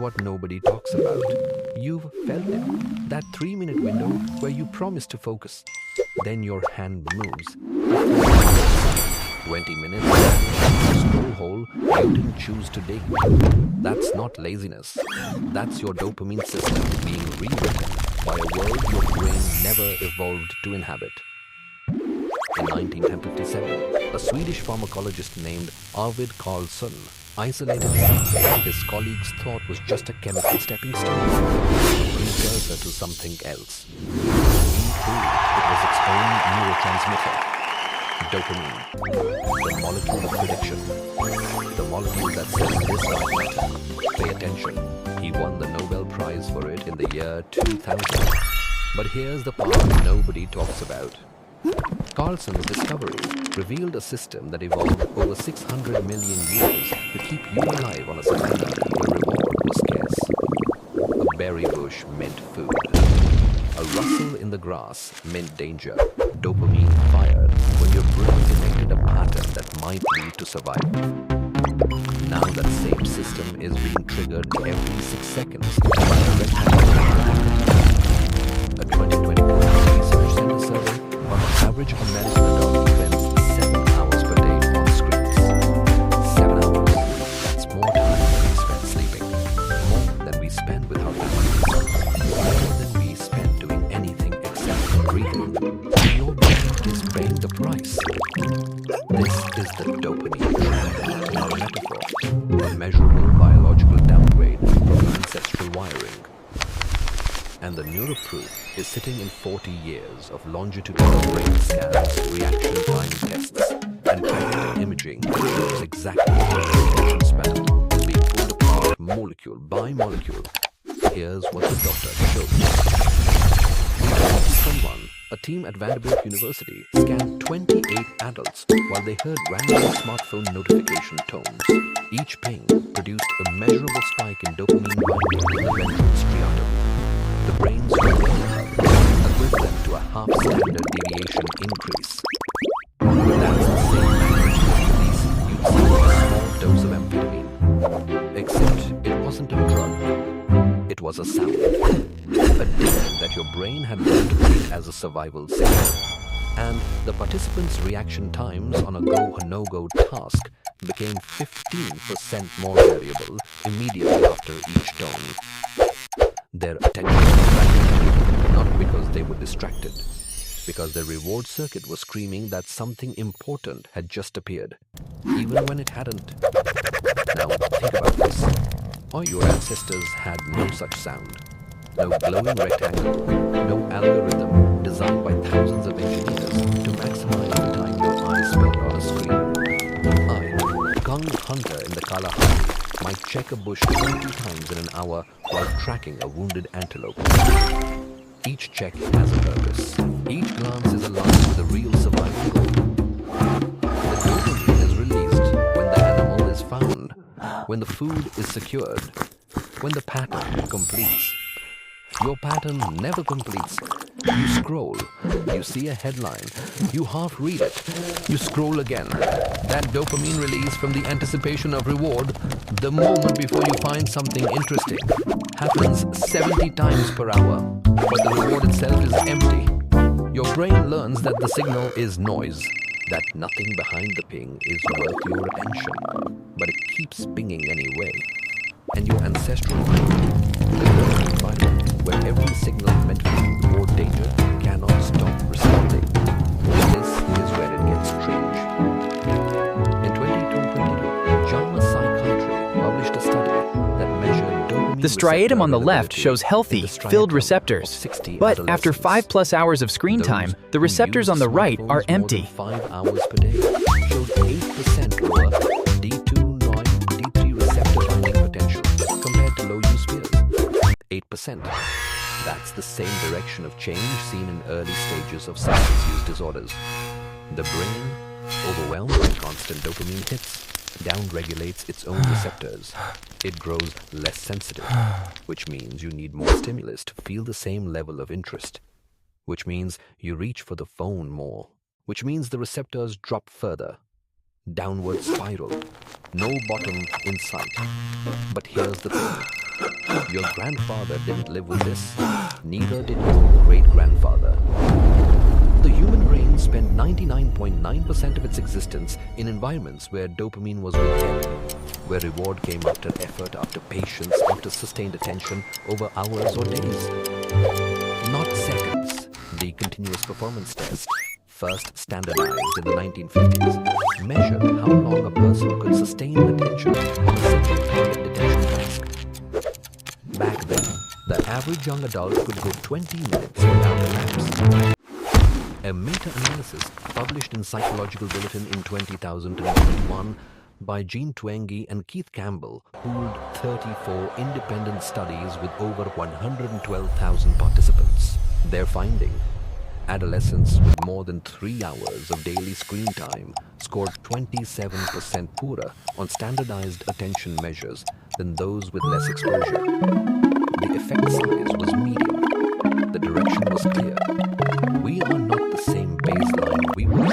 what nobody talks about. You've felt it. That 3-minute window where you promise to focus. Then your hand moves. 20 minutes, a scroll hole you didn't choose to dig. That's not laziness. That's your dopamine system being rewritten by a world your brain never evolved to inhabit. In 1957, a Swedish pharmacologist named Arvid Carlsson isolated something his colleagues thought was just a chemical stepping stone, a precursor to something else. He proved it was its own neurotransmitter, dopamine, the molecule of prediction, the molecule that says this might matter. Pay attention. He won the Nobel Prize for it in the year 2000. But here's the part nobody talks about. Carlson's discovery revealed a system that evolved over 600 million years to keep you alive on a savanna where reward was scarce. A berry bush meant food. A rustle in the grass meant danger. Dopamine fired when your brain detected a pattern that might lead to survival. Now that same system is being triggered every 6 seconds by a red hat. A 2024 research center survey on the average American adult spends 7 hours per day on screens. 7 hours. That's more time than we spend sleeping. More than we spend with our families. More than we spend doing anything except breathing. Your brain is paying the price. This is the dopamine trap, not a metaphor. A measurable biological downgrade from ancestral wiring. And the Neuro proof is sitting in 40 years of longitudinal brain scans, reaction time tests, and cognitive imaging that shows exactly what your attention span is being pulled apart molecule by molecule. Here's what the doctor showed. Someone, a team at Vanderbilt University, scanned 28 adults while they heard random smartphone notification tones. Each ping produced a measurable spike in dopamine binding in the ventral striatum. The brain's reward equivalent to a half-standard deviation increase. That's the same magnitude you'd see with a small dose of amphetamine. Except it wasn't a drug. It was a sound. A ding that your brain had learned to treat as a survival signal. And the participants' reaction times on a go or no-go task became 15% more variable immediately after each tone. Their attention was fragmented, not because they were distracted, because their reward circuit was screaming that something important had just appeared, even when it hadn't. Now, think about this. Or your ancestors had no such sound, no glowing rectangle, no algorithm designed by thousands of engineers to maximize the time your eyes spend on a screen. I, Kung Hunter in the Kalahari, might check a bush 20 times in an hour while tracking a wounded antelope. Each check has a purpose. Each glance is aligned with a real survival goal. The dopamine is released when the animal is found, when the food is secured, when the pattern completes. Your pattern never completes. You scroll, you see a headline, you half read it, you scroll again. That dopamine release from the anticipation of reward, the moment before you find something interesting, happens 70 times per hour, but the reward itself is empty. Your brain learns that the signal is noise, that nothing behind the ping is worth your attention, but it keeps pinging anyway. And your ancestral mind, the learning environment where every signal meant food or danger cannot stop responding. This is where it gets strange. In 2022, JAMA Psychiatry published a study that measured dopamine. The striatum on the left shows healthy, filled receptors. But after 5+ hours of screen time, the receptors on the right are empty. 5 hours per day showed 8% lower D2, D3 receptor binding potential compared to low-use peers. 8%. That's the same direction of change seen in early stages of substance use disorders. The brain, overwhelmed by constant dopamine hits, downregulates its own receptors. It grows less sensitive, which means you need more stimulus to feel the same level of interest, which means you reach for the phone more, which means the receptors drop further. Downward spiral. No bottom in sight. But here's the thing. Your grandfather didn't live with this, neither did your great-grandfather. The human brain spent 99.9% of its existence in environments where dopamine was withheld, where reward came after effort, after patience, after sustained attention over hours or days. Not seconds. The continuous performance test, first standardized in the 1950s, measured how long a person could sustain attention on a simple target detection task. Back then, the average young adult could go 20 minutes without a lapse. A meta-analysis published in Psychological Bulletin in 2021 by Jean Twenge and Keith Campbell pooled 34 independent studies with over 112,000 participants. Their finding: adolescents with more than 3 hours of daily screen time scored 27% poorer on standardized attention measures than those with less exposure. The effect size was medium. The direction was clear. We are not the same baseline we were.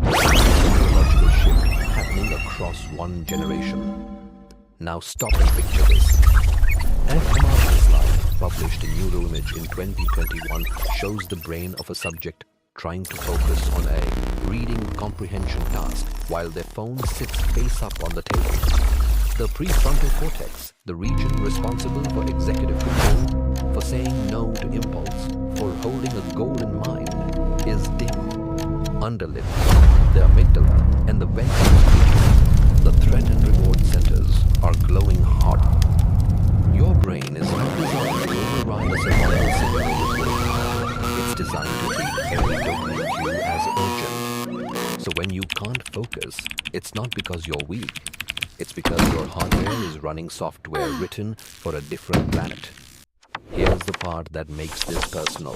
Neurological shift happening across one generation. Now stop and picture this. fMRI slide published in Neuro in 2021 shows the brain of a subject trying to focus on a reading comprehension task while their phone sits face up on the table. The prefrontal cortex, the region responsible for executive control, for saying no to impulse, for holding a goal in mind, is dim. Underlip, the amygdala, and the ventral region, the threat and reward centers, are glowing hot. Your brain is not designed to override a survival signal with willpower. It's designed to treat every dopamine cue as urgent. So when you can't focus, it's not because you're weak. It's because your hardware is running software written for a different planet. Here's the part that makes this personal.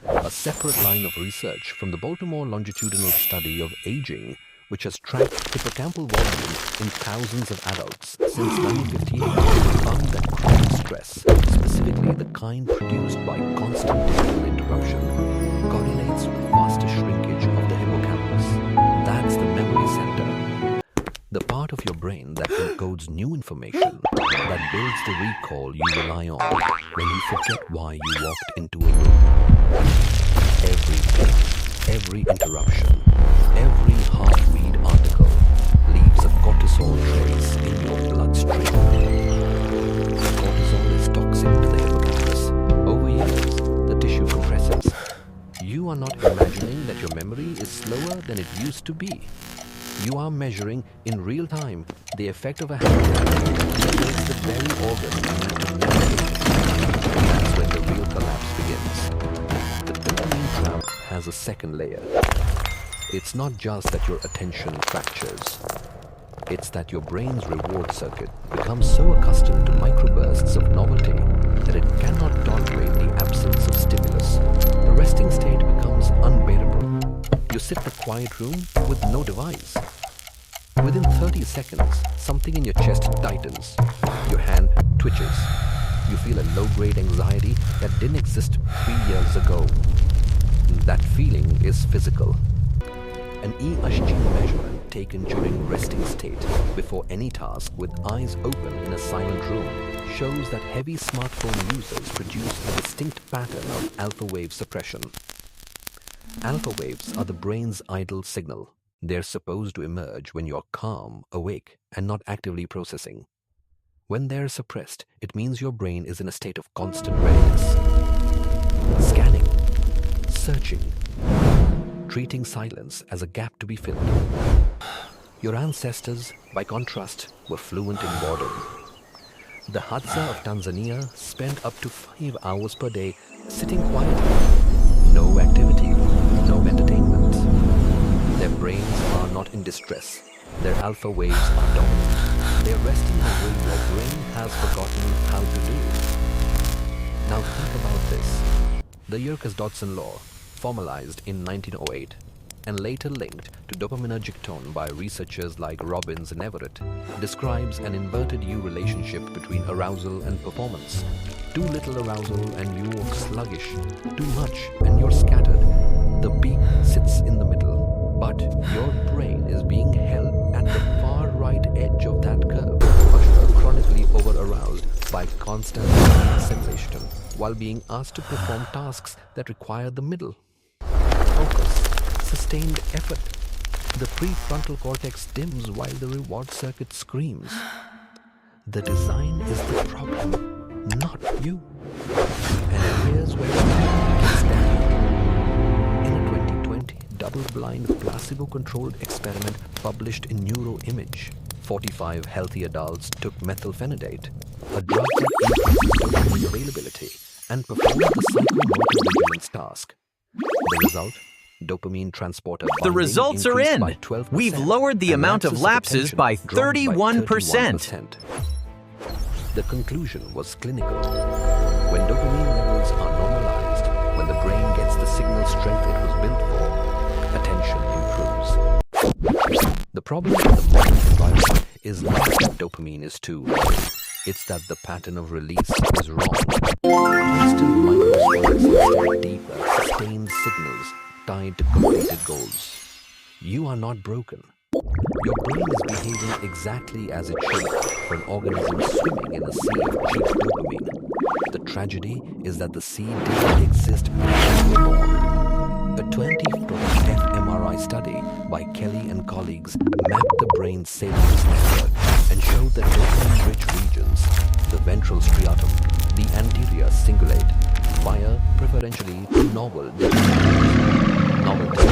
A separate line of research from the Baltimore Longitudinal Study of Aging, which has tracked hippocampal volume in thousands of adults since 1958, found that chronic stress, specifically the kind produced by constant digital interruption, correlates with faster shrinkage of the hippocampus. That's the memory center. The part of your brain that encodes new information, that builds the recall you rely on when you forget why you walked into a room. Every ping, every interruption, every half-read article leaves a cortisol trace in your bloodstream. Cortisol is toxic to the hippocampus. Over years, the tissue compresses. You are not imagining that your memory is slower than it used to be. You are measuring in real time the effect of a habit that makes the very organ you need to navigate. That's when the real collapse begins. The dopamine trap has a second layer. It's not just that your attention fractures. It's that your brain's reward circuit becomes so accustomed to microbursts of novelty that it cannot tolerate the absence of stimulus. The resting state becomes unbearable. You sit in a quiet room with no device. Within 30 seconds, something in your chest tightens. Your hand twitches. You feel a low-grade anxiety that didn't exist 3 years ago. That feeling is physical. An hijacking measurement taken during resting state before any task with eyes open in a silent room shows that heavy smartphone users produce a distinct pattern of alpha wave suppression. Alpha waves are the brain's idle signal. They're supposed to emerge when you're calm, awake, and not actively processing. When they're suppressed, it means your brain is in a state of constant readiness. Scanning, searching, treating silence as a gap to be filled. Your ancestors, by contrast, were fluent in boredom. The Hadza of Tanzania spent up to 5 hours per day sitting quietly. No activity, no entertainment. Their brains are not in distress. Their alpha waves are dominant. They are resting in a way your brain has forgotten how to do. Now think about this. The Yerkes-Dodson law, formalized in 1908 and later linked to dopaminergic tone by researchers like Robbins and Everett, describes an inverted U relationship between arousal and performance. Too little arousal and you're sluggish. Too much and you're scattered. The peak sits in the middle, but your brain is being held at the far right edge of that curve. A chronically by constant stimulation while being asked to perform tasks that require the middle. Focus, sustained effort. The prefrontal cortex dims while the reward circuit screams. The design is the problem, not you. And here's where it gets down. In a 2020 double-blind placebo-controlled experiment published in Neuro, 45 healthy adults took methylphenidate, a drug that increases dopamine availability and performed the psychomotor vigilance task. The result? Dopamine transporter The binding results are increased in. by 12%, We've lowered the and amount of axis lapses attention by dropped by 31%. The conclusion was clinical. When dopamine levels are normalized, when the brain gets the signal strength it was built for, attention improves. The problem with the modern environment is not that dopamine is too low. It's that the pattern of release is wrong. Constant micro-swells instead of deeper, sustained signals tied to completed goals. You are not broken. Your brain is behaving exactly as it should for an organism swimming in a sea of cheap dopamine. The tragedy is that the sea didn't exist when you were born. A 20-foot fMRI study by Kelly and colleagues mapped the brain's salience network and showed that dopamine-rich regions, the ventral striatum, the anterior cingulate, fire preferentially to novelty. Novelty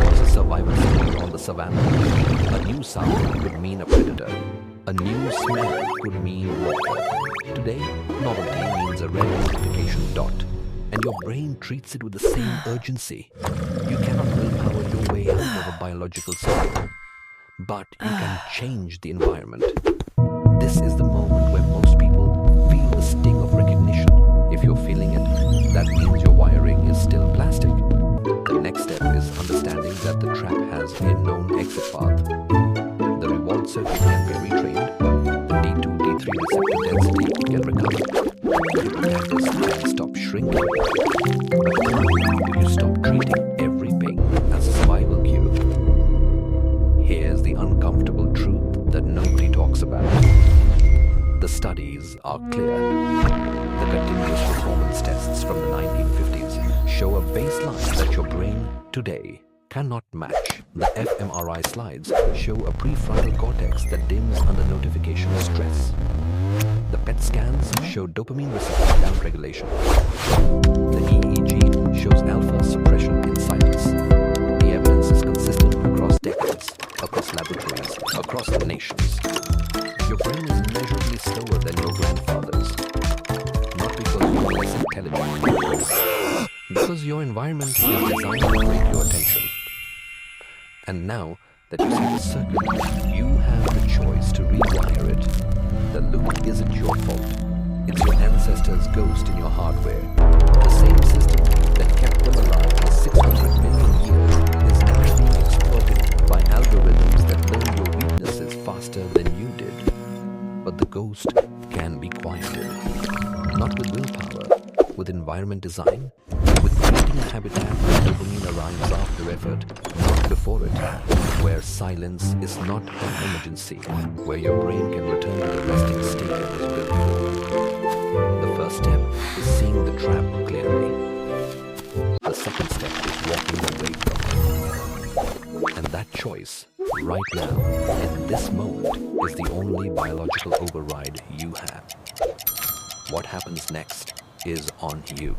was a survival skill on the savannah. A new sound could mean a predator. A new smell could mean water. Today, novelty means a red notification dot, and your brain treats it with the same urgency. You cannot willpower your way out of a biological cycle, but you can change the environment. This is the moment where most people feel the sting of recognition. If you're feeling it, that means your wiring is still plastic. The next step is understanding that the trap has a known exit path. The reward circuit can be retrained. The D2, D3 receptor density can recover. The hippocampus can stop shrinking. But how do you stop treating every ping as a survival cue? Here's the uncomfortable truth that nobody talks about. The studies are clear. The continuous performance tests from the 1950s show a baseline that your brain today cannot match. The fMRI slides show a prefrontal cortex that dims under notification stress. The PET scans show dopamine receptor downregulation. The EEG shows alpha suppression in silence. The evidence is consistent across decades, across laboratories, across the nations. Your brain is measurably slower than your grandfather's. Not because you're less intelligent, because your environment is designed to break your attention. And now that you see the circuit, you have the choice to rewire it. The loop isn't your fault. It's your ancestors' ghost in your hardware. The same system that kept them alive for 600 million years is now being exploited by algorithms that learn your weaknesses faster than you did. But the ghost can be quieted. Not with willpower, with environment design, with creating a habitat where dopamine arrives after effort, not before it, where silence is not an emergency, where your brain can return to the resting state it was built for. The first step is seeing the trap clearly. The second step is walking away from it. And that choice, right now, in this moment, is the only biological override you have. What happens next is on you.